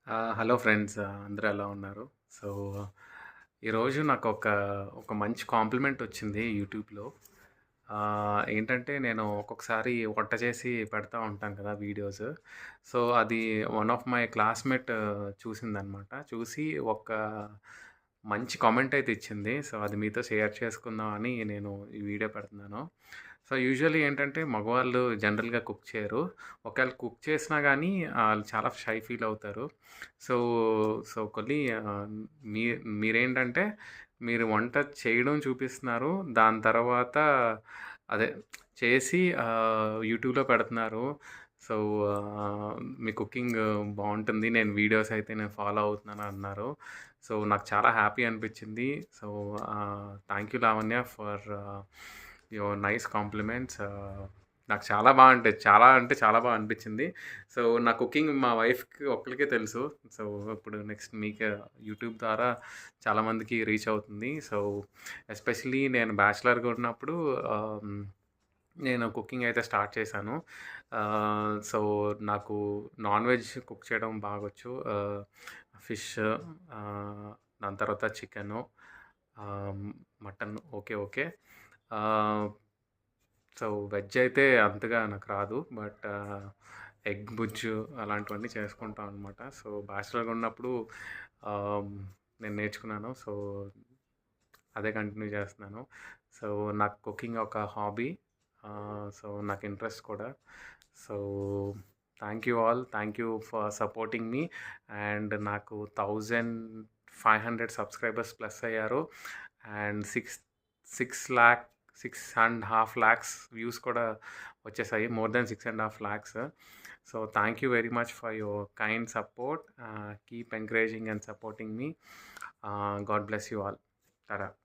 Hello friends, అందరూ ఎలా ఉన్నారు? సో, ఈరోజు నాకు ఒక మంచి కాంప్లిమెంట్ వచ్చింది యూట్యూబ్‌లో. ఏంటంటే నేను ఒక్కొక్కసారి వంట చేసి పెడతా ఉంటాను కదా వీడియోస్. సో, అది వన్ ఆఫ్ మై క్లాస్‌మేట్ చూసిందనమాట. చూసి ఒక మంచి కామెంట్ అయితే ఇచ్చింది. సో, అది మీతో షేర్ చేసుకుందాం అని నేను ఈ వీడియో పెడుతున్నాను. సో, యూజువల్లీ ఏంటంటే మగవాళ్ళు జనరల్‌గా కుక్ చేయరు. ఒకవేళ కుక్ చేసినా గానీ ఆళ్ళు చాలా షై ఫీల్ అవుతారు. సో, సో కొద్ది మీ మీరేంటంటే మీరు వంట చేయడం చూపిస్తున్నారు. దాని తర్వాత అదే చేసి యూట్యూబ్‌లో పెడుతున్నారు. సో, మీ కుకింగ్ బావుంటుంది. నేను ఫాలో అవుతున్నాను అన్నారు. సో, నాకు చాలా హ్యాపీ అనిపించింది. So, thank you Lavanya for your nice compliments. నాకు చాలా చాలా అంటే చాలా బా అనిపించింది. సో, నా కుకింగ్ మా వైఫ్‌కి ఒక్కళ్ళకే తెలుసు. సో, ఇప్పుడు నెక్స్ట్ మీకు యూట్యూబ్ ద్వారా చాలామందికి రీచ్ అవుతుంది. సో, ఎస్పెషల్లీ నేను బ్యాచిలర్‌గా ఉన్నప్పుడు నేను కుకింగ్ అయితే స్టార్ట్ చేశాను. సో, నాకు నాన్ వెజ్ కుక్ చేయడం బాగొచ్చు. ఫిష్, ఆహ్, దాని తర్వాత చికెను, ఆహ్, మటన్ ఓకే. ఓకే. ఆహ్, సో, వెజ్ అయితే అంతగా నాకు రాదు. బట్ ఎగ్ బుజ్జు అలాంటివన్నీ చేసుకుంటాం అనమాట. సో, బ్యాచిలర్‌గా ఉన్నప్పుడు ఆహ్, నేను నేర్చుకున్నాను. సో, అదే కంటిన్యూ చేస్తున్నాను. సో, నాకు కుకింగ్ ఒక హాబీ. సో, నాకు ఇంట్రెస్ట్ కూడా. So, thank you all. Thank you for supporting me. And నాకు 1500 సబ్స్క్రైబర్స్ ప్లస్ అయ్యారు. అండ్ 6.5 lakhs వ్యూస్ కూడా వచ్చేసాయి. More than 6.5 lakhs. So, thank you very much for your kind support. Keep encouraging and supporting me. God bless you all. Tata.